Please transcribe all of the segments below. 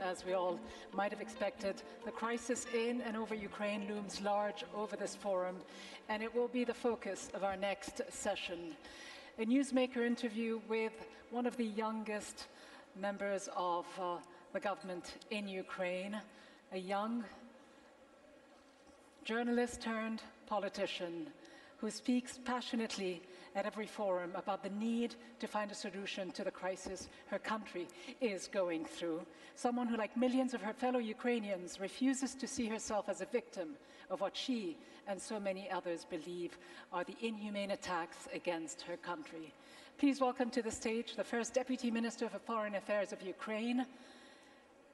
As we all might have expected, the crisis in and over Ukraine looms large over this forum, and it will be the focus of our next session. A Newsmaker interview with one of the youngest members of the government in Ukraine, a young journalist turned politician who speaks passionately at every forum about the need to find a solution to the crisis her country is going through. Someone who, like millions of her fellow Ukrainians, refuses to see herself as a victim of what she and so many others believe are the inhumane attacks against her country. Please welcome to the stage the first Deputy Minister for Foreign Affairs of Ukraine,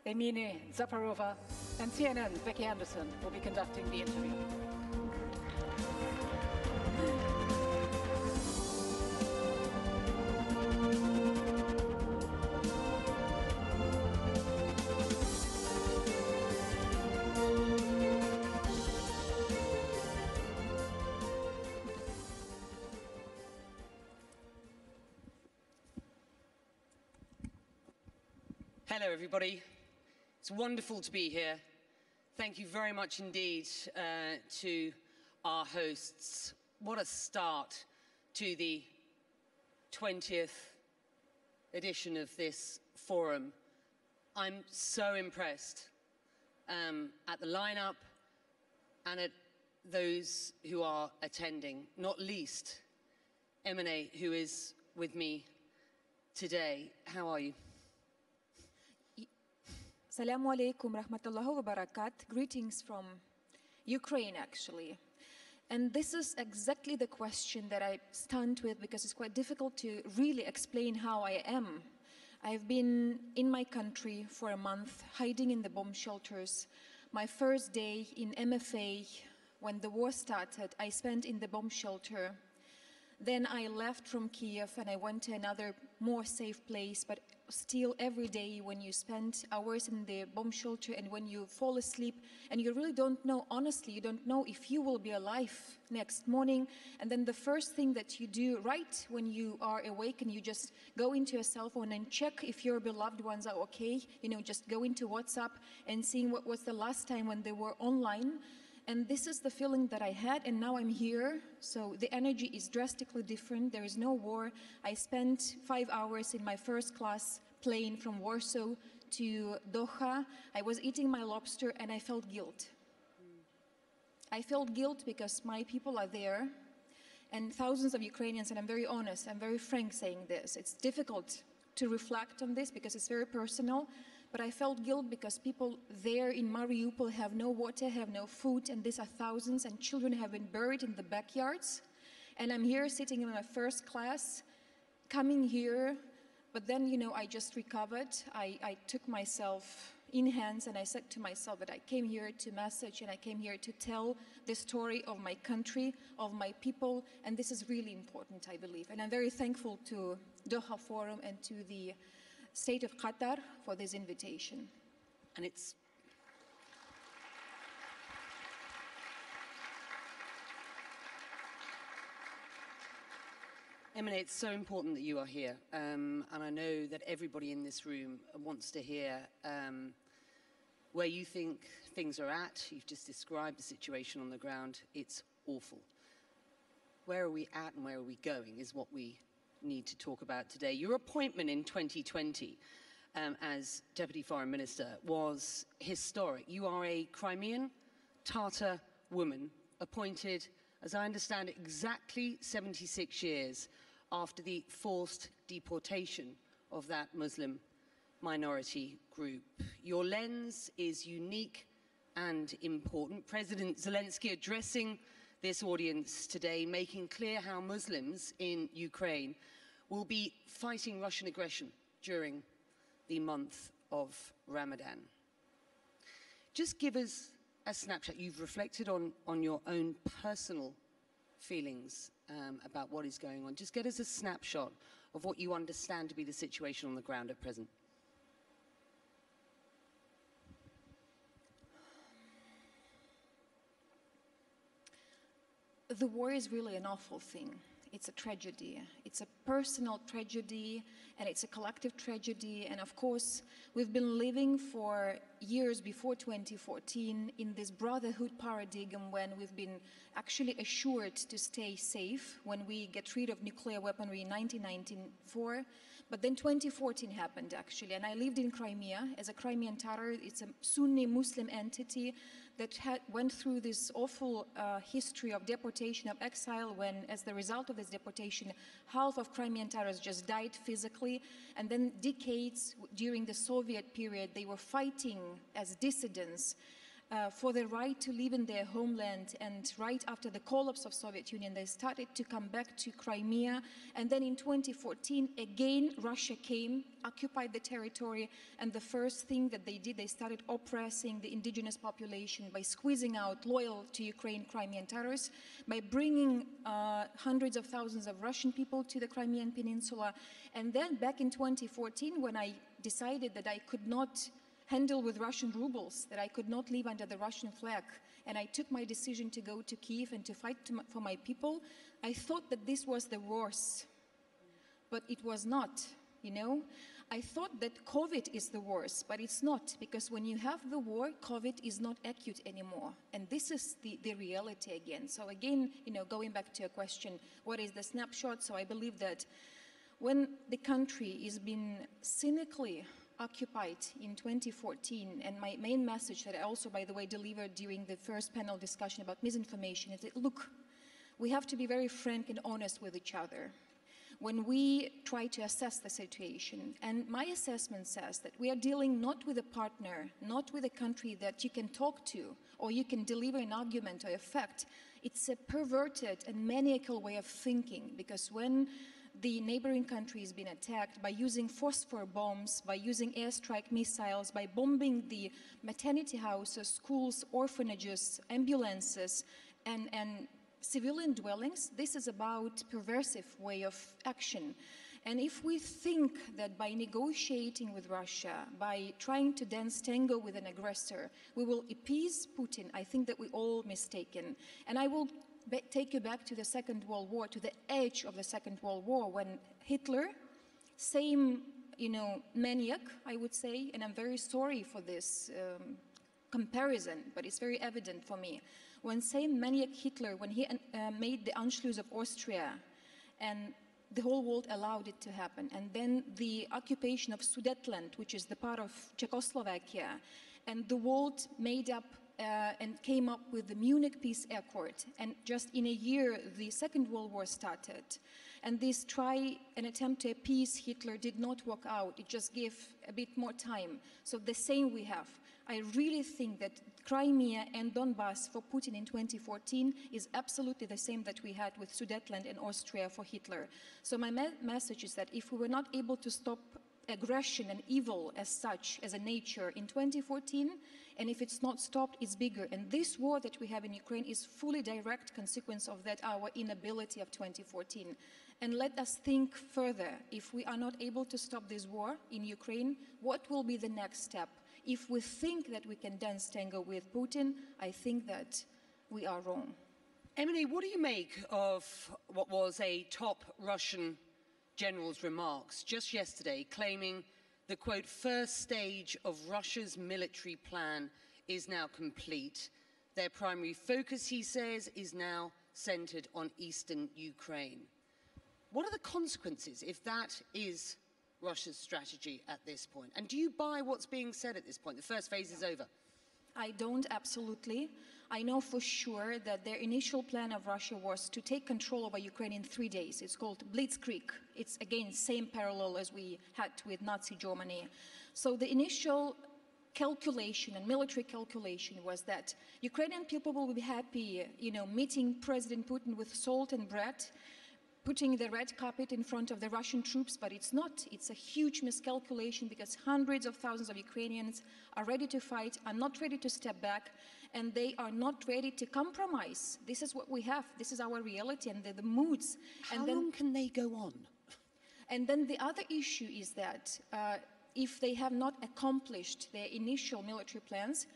Emine Dzhaparova, and CNN's Becky Anderson will be conducting the interview. Hello, everybody. It's wonderful to be here. Thank you very much indeed to our hosts. What a start to the 20th edition of this forum. I'm so impressed at the lineup and at those who are attending, not least Emine, who is with me today. How are you? Assalamu alaikum rahmatullahi wa barakat. Greetings from Ukraine, actually. And this is exactly the question that I stand with, because it's quite difficult to really explain how I am. I've been in my country for a month, hiding in the bomb shelters. My first day in MFA, when the war started, I spent in the bomb shelter. Then I left from Kiev and I went to another more safe place, but still every day when you spend hours in the bomb shelter and when you fall asleep and you really don't know, honestly, you don't know if you will be alive next morning. And then the first thing that you do right when you are awake and you just go into your cell phone and check if your beloved ones are okay, you know, just go into WhatsApp and seeing what was the last time when they were online. And this is the feeling that I had, and now I'm here. So the energy is drastically different. There is no war. I spent 5 hours in my first class plane from Warsaw to Doha. I was eating my lobster and I felt guilt. I felt guilt because my people are there and thousands of Ukrainians, and I'm very honest, I'm very frank saying this. It's difficult to reflect on this because it's very personal. But I felt guilt because people there in Mariupol have no water, have no food, and these are thousands, and children have been buried in the backyards. And I'm here sitting in my first class, coming here, but then, you know, I just recovered. I took myself in hands and I said to myself that I came here to message and I came here to tell the story of my country, of my people, and this is really important, I believe. And I'm very thankful to Doha Forum and to the State of Qatar for this invitation. And it's Emine, it's so important that you are here, and I know that everybody in this room wants to hear where you think things are at. You've just described the situation on the ground. It's awful. Where are we at and where are we going is what we need to talk about today. Your appointment in 2020 as Deputy Foreign Minister was historic. You are a Crimean Tatar woman appointed, as I understand it, exactly 76 years after the forced deportation of that Muslim minority group. Your lens is unique and important. President Zelensky addressing this audience today, making clear how Muslims in Ukraine will be fighting Russian aggression during the month of Ramadan. Just give us a snapshot. You've reflected on your own personal feelings about what is going on. Just get us a snapshot of what you understand to be the situation on the ground at present. The war is really an awful thing. it's a tragedy. It's a personal tragedy, and it's a collective tragedy. And of course, we've been living for years before 2014 in this brotherhood paradigm when we've been actually assured to stay safe when we get rid of nuclear weaponry in 1994. But then 2014 happened, actually, and I lived in Crimea as a Crimean Tatar. It's a Sunni Muslim entity that went through this awful history of deportation, of exile, when, as the result of this deportation, half of Crimean Tatars just died physically, and then decades during the Soviet period, they were fighting as dissidents for the right to live in their homeland, and right after the collapse of Soviet Union, they started to come back to Crimea, and then in 2014, again, Russia came, occupied the territory, and the first thing that they did, they started oppressing the indigenous population by squeezing out loyal to Ukraine Crimean Tatars, by bringing hundreds of thousands of Russian people to the Crimean Peninsula, and then back in 2014, when I decided that I could not handle with Russian rubles, that I could not live under the Russian flag, and I took my decision to go to Kiev and to fight for my people, I thought that this was the worst, but it was not, you know? I thought that COVID is the worst, but it's not, because when you have the war, COVID is not acute anymore, and this is the reality again. So again, you know, going back to your question, what is the snapshot? So I believe that when the country is being cynically occupied in 2014, and my main message that I also, by the way, delivered during the first panel discussion about misinformation is that, look, we have to be very frank and honest with each other when we try to assess the situation. And my assessment says that we are dealing not with a partner, not with a country that you can talk to, or you can deliver an argument or a fact. It's a perverted and maniacal way of thinking, because when the neighboring country has been attacked by using phosphor bombs, by using airstrike missiles, by bombing the maternity houses, schools, orphanages, ambulances, and civilian dwellings. This is about perversive way of action. And if we think that by negotiating with Russia, by trying to dance tango with an aggressor, we will appease Putin, I think that we're all mistaken. And I will take you back to the Second World War, to the edge of the Second World War, when Hitler, same, you know, maniac, I would say, and I'm very sorry for this comparison, but it's very evident for me. When same maniac Hitler, when he made the Anschluss of Austria, and the whole world allowed it to happen, and then the occupation of Sudetenland, which is the part of Czechoslovakia, and the world made up and came up with the Munich Peace Accord, and just in a year the Second World War started, and this attempt to appease Hitler did not work out. It just gave a bit more time. So the same we have. I really think that Crimea and Donbass for Putin in 2014 is absolutely the same that we had with Sudetenland and Austria for Hitler. So my message is that if we were not able to stop aggression and evil as such, as a nature, in 2014, and if it's not stopped, it's bigger. And this war that we have in Ukraine is fully direct consequence of that, our inability of 2014. And let us think further. If we are not able to stop this war in Ukraine, what will be the next step? If we think that we can dance tango with Putin, I think that we are wrong. Emine, what do you make of what was a top Russian general's remarks just yesterday, claiming the, quote, first stage of Russia's military plan is now complete? Their primary focus, he says, is now centered on eastern Ukraine. What are the consequences if that is Russia's strategy at this point? And do you buy what's being said at this point? The first phase is over. I don't, absolutely. I know for sure that their initial plan of Russia was to take control over Ukraine in 3 days. It's called Blitzkrieg. It's, again, same parallel as we had with Nazi Germany. So the initial calculation and military calculation was that Ukrainian people will be happy, you know, meeting President Putin with salt and bread, putting the red carpet in front of the Russian troops, but it's not. It's a huge miscalculation, because hundreds of thousands of Ukrainians are ready to fight, are not ready to step back, and they are not ready to compromise. This is what we have. This is our reality and the moods. How long can they go on? And then the other issue is that if they have not accomplished their initial military plans,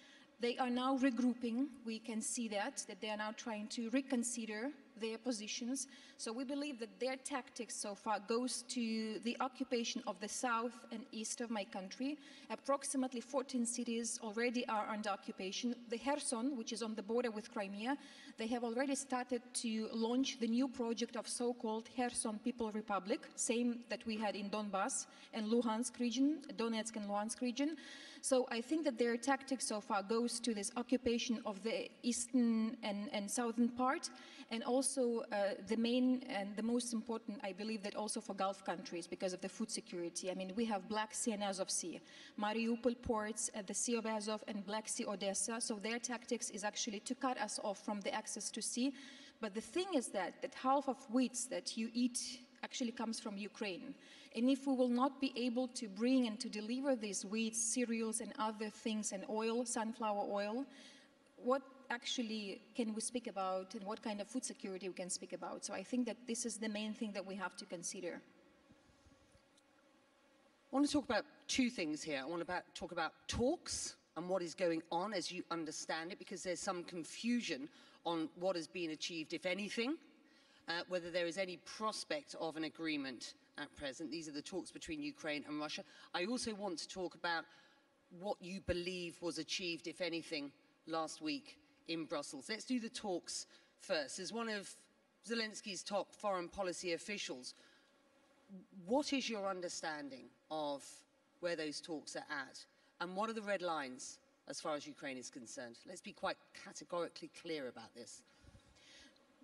they are now regrouping. We can see that they are now trying to reconsider their positions. So we believe that their tactics so far goes to the occupation of the south and east of my country. Approximately 14 cities already are under occupation. The Kherson, which is on the border with Crimea, they have already started to launch the new project of so-called Kherson People Republic, same that we had in Donbass and Luhansk region, Donetsk and Luhansk region. So I think that their tactics so far goes to this occupation of the eastern and southern part, and also the main and the most important, I believe, that also for Gulf countries because of the food security. I mean, we have Black Sea and Azov Sea, Mariupol ports at the Sea of Azov and Black Sea Odessa. So their tactics is actually to cut us off from the access to sea. But the thing is that half of wheat that you eat actually comes from Ukraine. And if we will not be able to bring and to deliver these wheat, cereals and other things, and oil, sunflower oil, what actually can we speak about and what kind of food security we can speak about? So I think that this is the main thing that we have to consider. I want to talk about two things here. I want to talk about talks and what is going on as you understand it, because there's some confusion on what has been achieved, if anything, whether there is any prospect of an agreement at present. These are the talks between Ukraine and Russia. I also want to talk about what you believe was achieved, if anything, last week in Brussels. Let's do the talks first. As one of Zelensky's top foreign policy officials, what is your understanding of where those talks are at? And what are the red lines as far as Ukraine is concerned? Let's be quite categorically clear about this.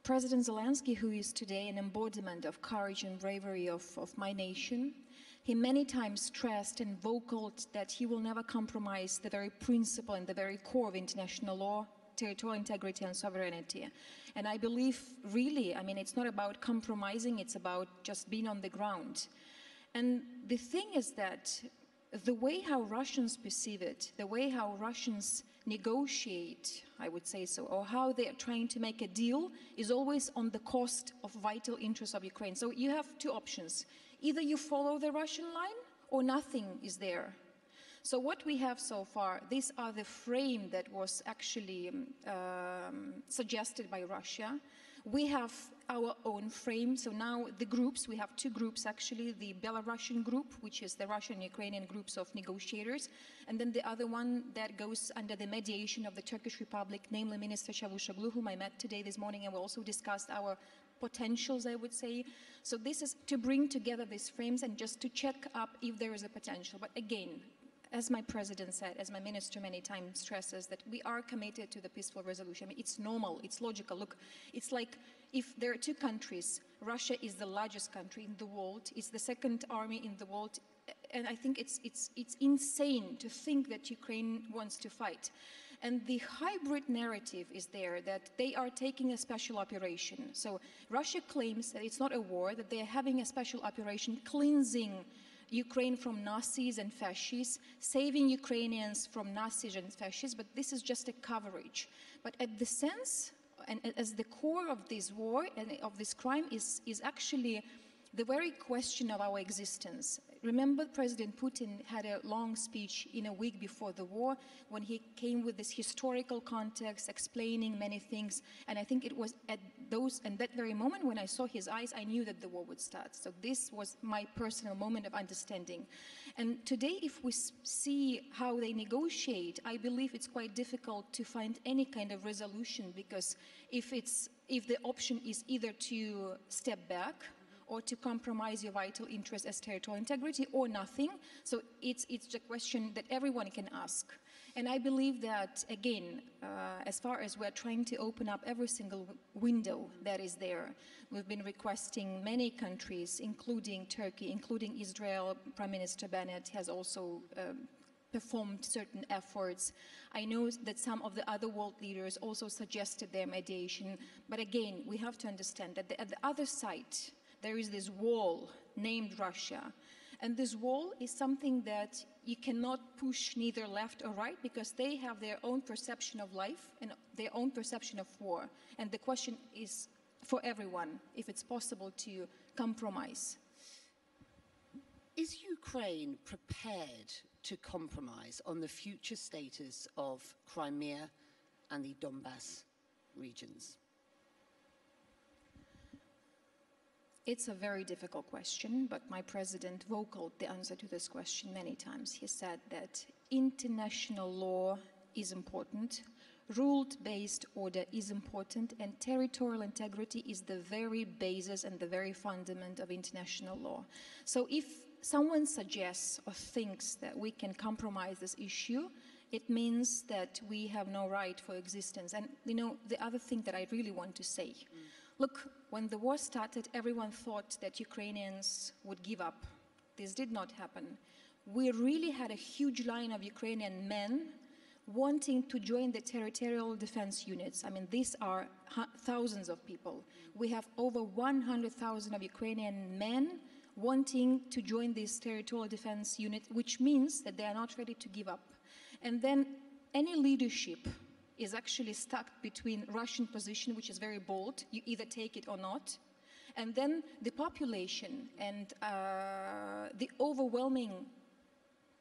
President Zelensky, who is today an embodiment of courage and bravery of my nation, he many times stressed and vocalized that he will never compromise the very principle and the very core of international law, territorial integrity and sovereignty. And I believe, really, I mean, it's not about compromising, it's about just being on the ground. And the thing is that the way how Russians perceive it, the way how Russians negotiate, I would say so, or how they are trying to make a deal is always on the cost of vital interests of Ukraine. So you have two options. Either you follow the Russian line or nothing is there. So what we have so far, these are the frame that was actually suggested by Russia. We have our own frame. So now the groups, we have two groups actually, the Belarusian group, which is the Russian-Ukrainian groups of negotiators, and then the other one that goes under the mediation of the Turkish Republic, namely Minister Çavuşoğlu, whom I met today this morning, and we also discussed our potentials, I would say. So this is to bring together these frames and just to check up if there is a potential. But again, as my president said, as my minister many times stresses, that we are committed to the peaceful resolution. I mean, it's normal, it's logical. Look, it's like if there are two countries, Russia is the largest country in the world, it's the second army in the world, and I think it's insane to think that Ukraine wants to fight. And the hybrid narrative is there, that they are taking a special operation. So Russia claims that it's not a war, that they are having a special operation cleansing Ukraine from Nazis and fascists, saving Ukrainians from Nazis and fascists, but this is just a coverage. But at the sense, and as the core of this war and of this crime is actually the very question of our existence. Remember, President Putin had a long speech in a week before the war when he came with this historical context, explaining many things. And I think it was at that very moment when I saw his eyes, I knew that the war would start. So this was my personal moment of understanding. And today, if we see how they negotiate, I believe it's quite difficult to find any kind of resolution, because if the option is either to step back or to compromise your vital interests as territorial integrity, or nothing. So it's a question that everyone can ask. And I believe that, again, as far as we're trying to open up every single window that is there, we've been requesting many countries, including Turkey, including Israel. Prime Minister Bennett has also performed certain efforts. I know that some of the other world leaders also suggested their mediation. But again, we have to understand that at the other side, there is this wall named Russia. And this wall is something that you cannot push neither left or right, because they have their own perception of life and their own perception of war. And the question is for everyone, if it's possible to compromise. Is Ukraine prepared to compromise on the future status of Crimea and the Donbass regions? It's a very difficult question, but my president vocalized the answer to this question many times. He said that international law is important, rule-based order is important, and territorial integrity is the very basis and the very fundament of international law. So if someone suggests or thinks that we can compromise this issue, it means that we have no right for existence. And you know, the other thing that I really want to say, look, when the war started, everyone thought that Ukrainians would give up. This did not happen. We really had a huge line of Ukrainian men wanting to join the territorial defense units. I mean, these are thousands of people. We have over 100,000 of Ukrainian men wanting to join this territorial defense unit, which means that they are not ready to give up. And then any leadership is actually stuck between Russian position, which is very bold, you either take it or not, and then the population and the overwhelming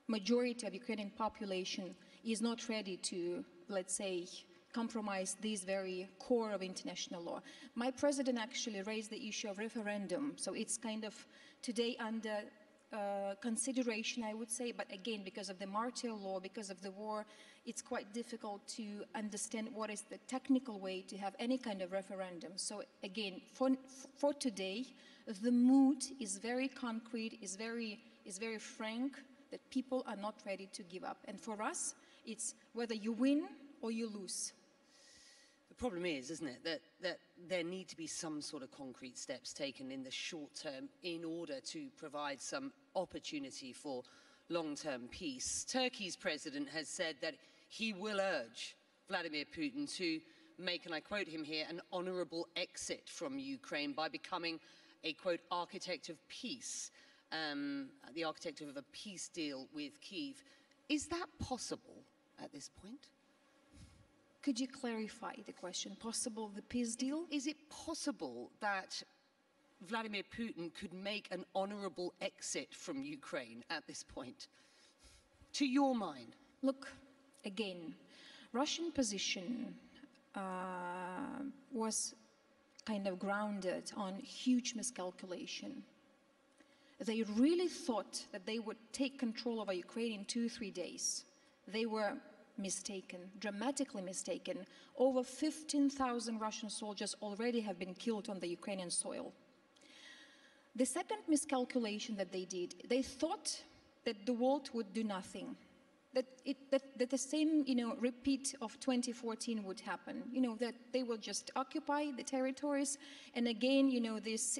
majority of Ukrainian population is not ready to, let's say, compromise this very core of international law. My president actually raised the issue of referendum, so it's kind of today under consideration, I would say, but again, because of the martial law, because of the war, it's quite difficult to understand what is the technical way to have any kind of referendum. So again, for today, the mood is very concrete, is very frank, that people are not ready to give up. And for us, it's whether you win or you lose. The problem is, isn't it, that there need to be some sort of concrete steps taken in the short term in order to provide some opportunity for long-term peace. Turkey's president has said that he will urge Vladimir Putin to make, and I quote him here, an honorable exit from Ukraine by becoming a, quote, architect of peace, the architect of a peace deal with Kyiv. Is that possible at this point? Could you clarify the question? Possible the peace deal? Is it possible that Vladimir Putin could make an honorable exit from Ukraine at this point? To your mind? Look, again, Russian position was kind of grounded on huge miscalculation. They really thought that they would take control over Ukraine in 2-3 days. They were mistaken, dramatically mistaken. Over 15,000 Russian soldiers already have been killed on the Ukrainian soil. The second miscalculation that they did, they thought that the world would do nothing, that the same, repeat of 2014 would happen, that they will just occupy the territories, and again, this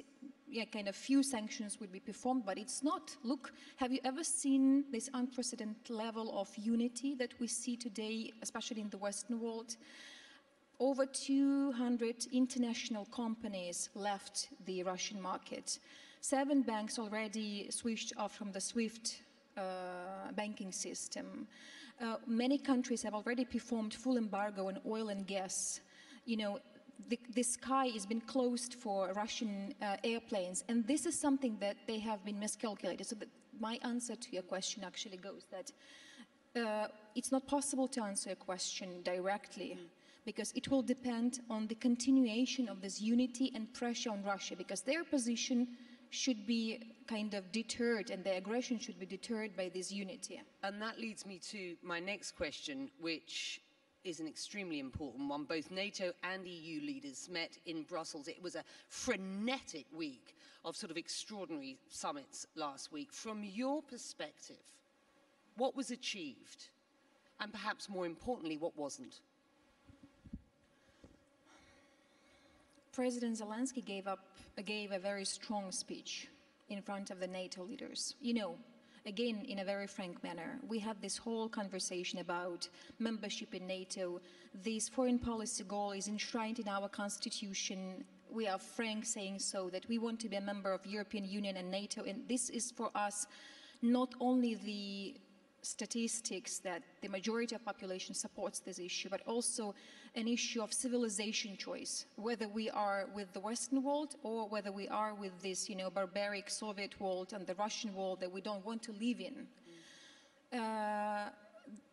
kind of few sanctions would be performed, but it's not. Look, have you ever seen this unprecedented level of unity that we see today, especially in the Western world? Over 200 international companies left the Russian market. 7 banks already switched off from the SWIFT banking system. Many countries have already performed full embargo on oil and gas. The sky has been closed for Russian airplanes, and this is something that they have been miscalculated. So my answer to your question actually goes that it's not possible to answer a question directly, because it will depend on the continuation of this unity and pressure on Russia, because their position should be kind of deterred, and their aggression should be deterred by this unity. And that leads me to my next question, which is an extremely important one. Both NATO and EU leaders met in Brussels. It was a frenetic week of sort of extraordinary summits last week. From your perspective, what was achieved? And perhaps more importantly, what wasn't? President Zelensky gave a very strong speech in front of the NATO leaders. Again, in a very frank manner, we had this whole conversation about membership in NATO. This foreign policy goal is enshrined in our constitution. We are frank saying so, that we want to be a member of European Union and NATO, and this is for us not only the statistics that the majority of population supports this issue, but also an issue of civilization choice, whether we are with the Western world or whether we are with this, barbaric Soviet world and the Russian world that we don't want to live in.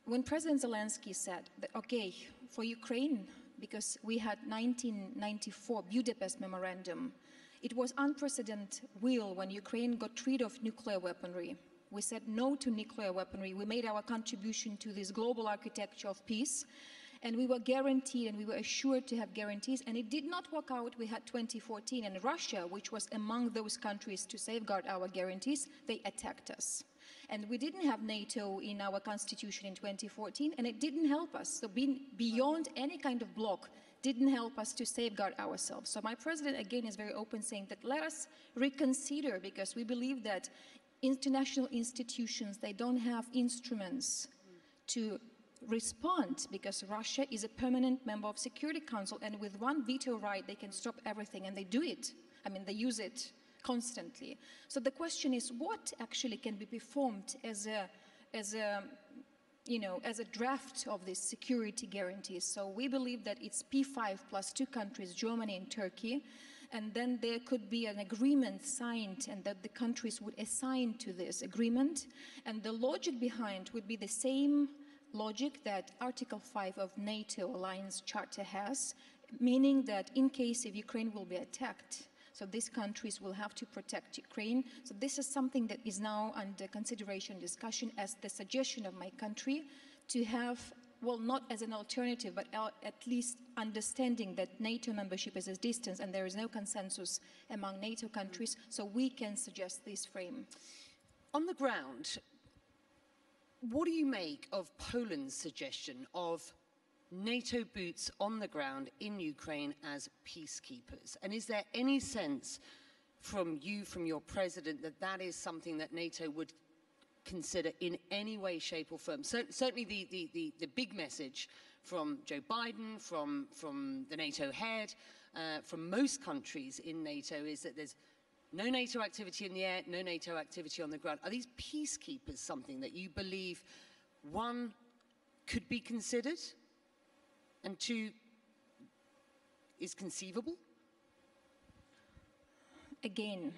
When President Zelensky said that, okay, for Ukraine, because we had 1994 Budapest Memorandum, It was unprecedented will when Ukraine got rid of nuclear weaponry. We said no to nuclear weaponry. We made our contribution to this global architecture of peace, and we were guaranteed and we were assured to have guarantees, and it did not work out. We had 2014, and Russia, which was among those countries to safeguard our guarantees, they attacked us. And we didn't have NATO in our constitution in 2014, and it didn't help us. So being beyond any kind of bloc didn't help us to safeguard ourselves. So my president, again, is very open, saying that let us reconsider, because we believe that international institutions, they don't have instruments to respond, because Russia is a permanent member of Security Council, and with one veto right, they can stop everything, and they do it. I mean, they use it constantly. So the question is, what actually can be performed as a draft of these security guarantees? So we believe that it's P5 plus 2 countries, Germany and Turkey, and then there could be an agreement signed, and that the countries would assign to this agreement, and the logic behind would be the same logic that Article 5 of NATO Alliance Charter has, meaning that in case if Ukraine will be attacked, so these countries will have to protect Ukraine. So this is something that is now under consideration, discussion, as the suggestion of my country to have, well, not as an alternative, but at least understanding that NATO membership is a distance and there is no consensus among NATO countries, so we can suggest this frame. On the ground, what do you make of Poland's suggestion of NATO boots on the ground in Ukraine as peacekeepers? And is there any sense from you, from your president, that that is something that NATO would consider in any way, shape or form? Certainly the big message from Joe Biden, from the NATO head, from most countries in NATO is that there's no NATO activity in the air, no NATO activity on the ground. Are these peacekeepers something that you believe, one, could be considered, and two, is conceivable? Again,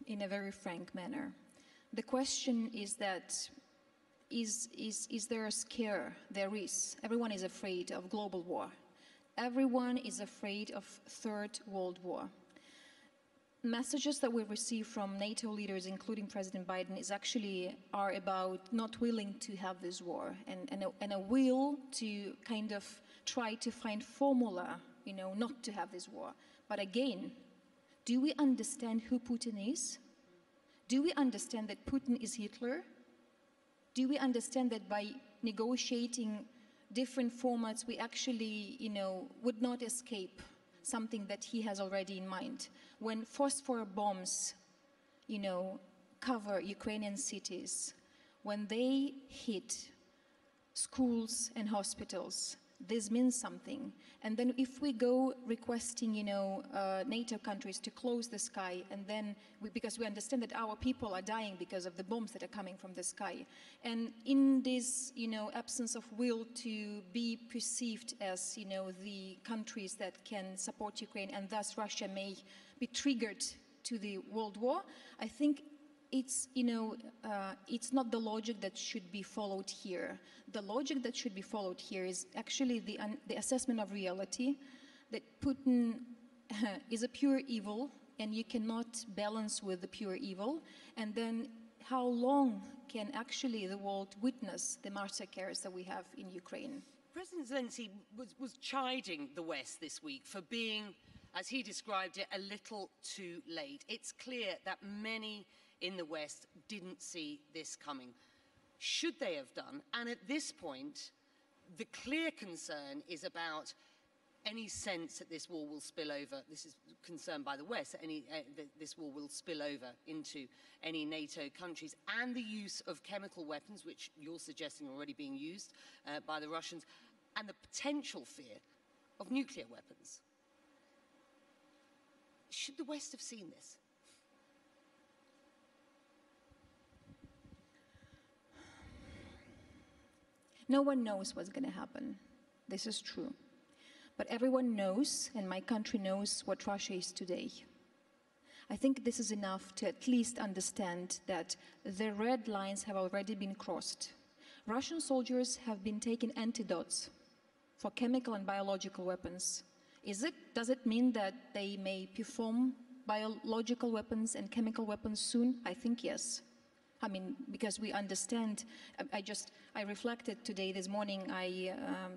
in a very frank manner, the question is that, is there a scare? There is. Everyone is afraid of global war. Everyone is afraid of Third World War. Messages that we receive from NATO leaders, including President Biden, are about not willing to have this war, and a will to kind of try to find formula, not to have this war. But again, do we understand who Putin is? Do we understand that Putin is Hitler? Do we understand that by negotiating different formats, we actually, would not escape something that he has already in mind? When phosphor bombs, cover Ukrainian cities, when they hit schools and hospitals, this means something. And then if we go requesting, NATO countries to close the sky, and then, because we understand that our people are dying because of the bombs that are coming from the sky, and in this, absence of will to be perceived as, the countries that can support Ukraine, and thus Russia may be triggered to the world war, I think it's not the logic that should be followed here. The logic that should be followed here is actually the assessment of reality, that Putin is a pure evil, and you cannot balance with the pure evil. And then how long can actually the world witness the massacres that we have in Ukraine? President Zelensky was chiding the West this week for being, as he described it, a little too late. It's clear that many in the West didn't see this coming. Should they have done? And at this point, the clear concern is about any sense that this war will spill over. This is concerned by the West, that this war will spill over into any NATO countries, and the use of chemical weapons, which you're suggesting are already being used by the Russians, and the potential fear of nuclear weapons. Should the West have seen this? No one knows what's going to happen. This is true. But everyone knows, and my country knows, what Russia is today. I think this is enough to at least understand that the red lines have already been crossed. Russian soldiers have been taking antidotes for chemical and biological weapons. Does it mean that they may perform biological weapons and chemical weapons soon? I think yes. I mean, because we understand, I reflected today, this morning, a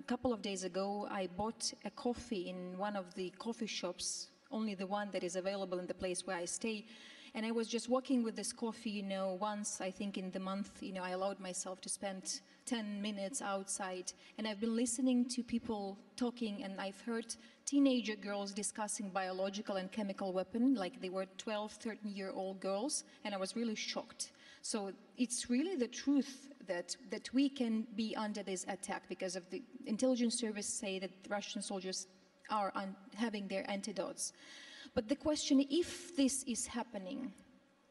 couple of days ago, I bought a coffee in one of the coffee shops, only the one that is available in the place where I stay. And I was just walking with this coffee, you know, once, I think in the month, you know, I allowed myself to spend 10 minutes outside. And I've been listening to people talking, and I've heard teenager girls discussing biological and chemical weapon, like they were 12, 13-year-old girls, and I was really shocked. So it's really the truth that we can be under this attack because of the intelligence service say that the Russian soldiers are having their antidotes. But the question, if this is happening,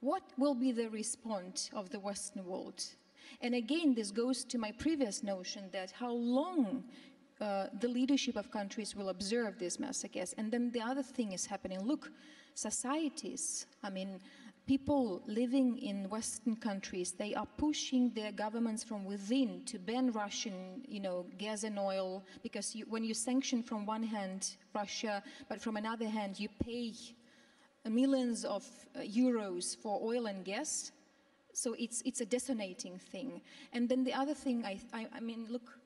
what will be the response of the Western world? And again, this goes to my previous notion that how long the leadership of countries will observe these massacres. And then the other thing is happening. Look, societies, I mean, people living in Western countries, they are pushing their governments from within to ban Russian, you know, gas and oil, because when you sanction from one hand Russia, but from another hand you pay millions of euros for oil and gas, so it's a detonating thing. And then the other thing, I mean, look,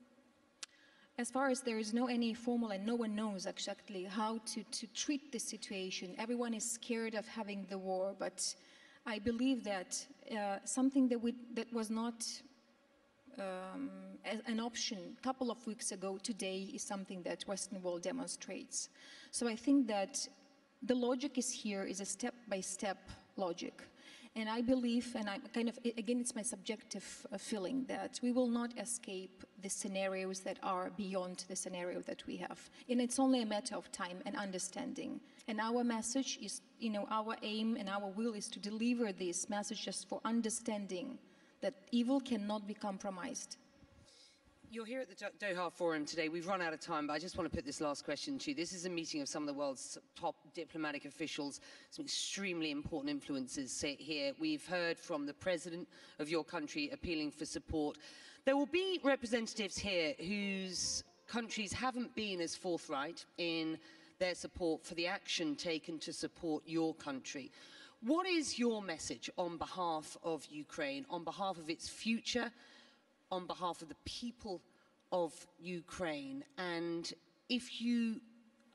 as far as there is no any formal and no one knows exactly how to treat this situation, everyone is scared of having the war, but I believe that something that was not an option a couple of weeks ago today is something that Western world demonstrates. So I think that the logic is here, is a step-by-step logic. And I believe, and I'm kind of, again, it's my subjective feeling that we will not escape the scenarios that are beyond the scenario that we have. And it's only a matter of time and understanding. And our message is, you know, our aim and our will is to deliver this message just for understanding that evil cannot be compromised. You're here at the Doha Forum today. We've run out of time, but I just want to put this last question to you. This is a meeting of some of the world's top diplomatic officials, some extremely important influences here. We've heard from the president of your country appealing for support. There will be representatives here whose countries haven't been as forthright in their support for the action taken to support your country. What is your message on behalf of Ukraine, on behalf of its future, on behalf of the people of Ukraine? And if you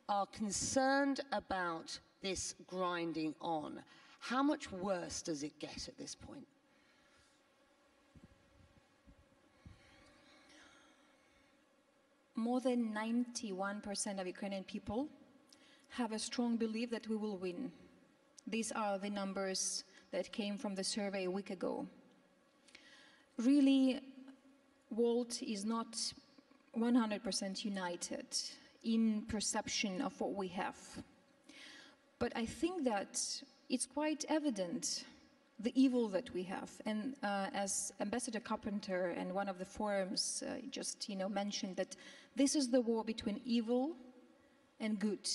are concerned about this grinding on, how much worse does it get at this point? More than 91% of Ukrainian people have a strong belief that we will win. These are the numbers that came from the survey a week ago. Really, world is not 100% united in perception of what we have. But I think that it's quite evident the evil that we have. And as Ambassador Carpenter and one of the forums just, you know, mentioned that this is the war between evil and good.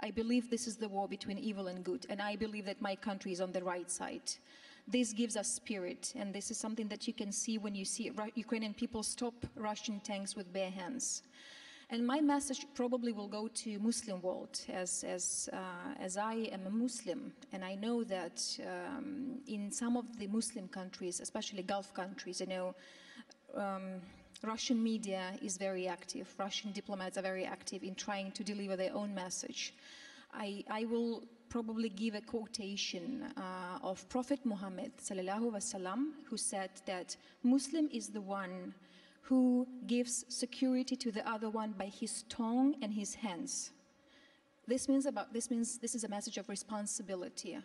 I believe this is the war between evil and good, and I believe that my country is on the right side. This gives us spirit, and this is something that you can see when you see Ukrainian people stop Russian tanks with bare hands. And my message probably will go to Muslim world, as I am a Muslim, and I know that in some of the Muslim countries, especially Gulf countries, you know, Russian media is very active. Russian diplomats are very active in trying to deliver their own message. I will probably give a quotation of Prophet Muhammad sallallahu alaihi wasallam, who said that Muslim is the one who gives security to the other one by his tongue and his hands. This means this is a message of responsibility.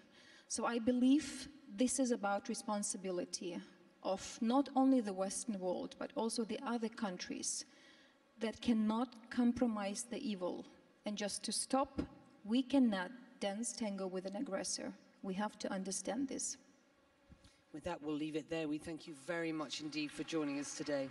So I believe this is about responsibility of not only the Western world, but also the other countries that cannot compromise the evil. And just to stop, we cannot dance tango with an aggressor. We have to understand this. With that, we'll leave it there. We thank you very much indeed for joining us today.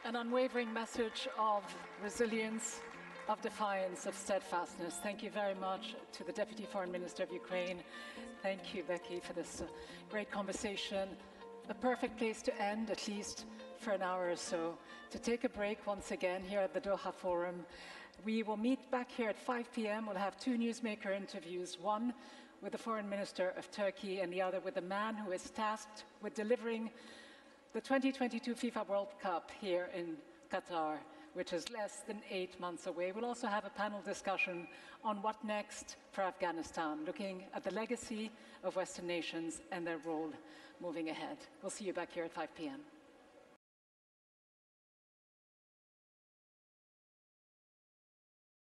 An unwavering message of resilience, of defiance, of steadfastness. Thank you very much to the Deputy Foreign Minister of Ukraine. Thank you, Becky, for this great conversation. A perfect place to end, at least for an hour or so to take a break once again here at the Doha Forum. We will meet back here at 5 p.m. We'll have 2 Newsmaker interviews, one with the Foreign Minister of Turkey and the other with the man who is tasked with delivering the 2022 FIFA World Cup here in Qatar, which is less than 8 months away. We'll also have a panel discussion on what next for Afghanistan, looking at the legacy of Western nations and their role moving ahead. We'll see you back here at 5 p.m.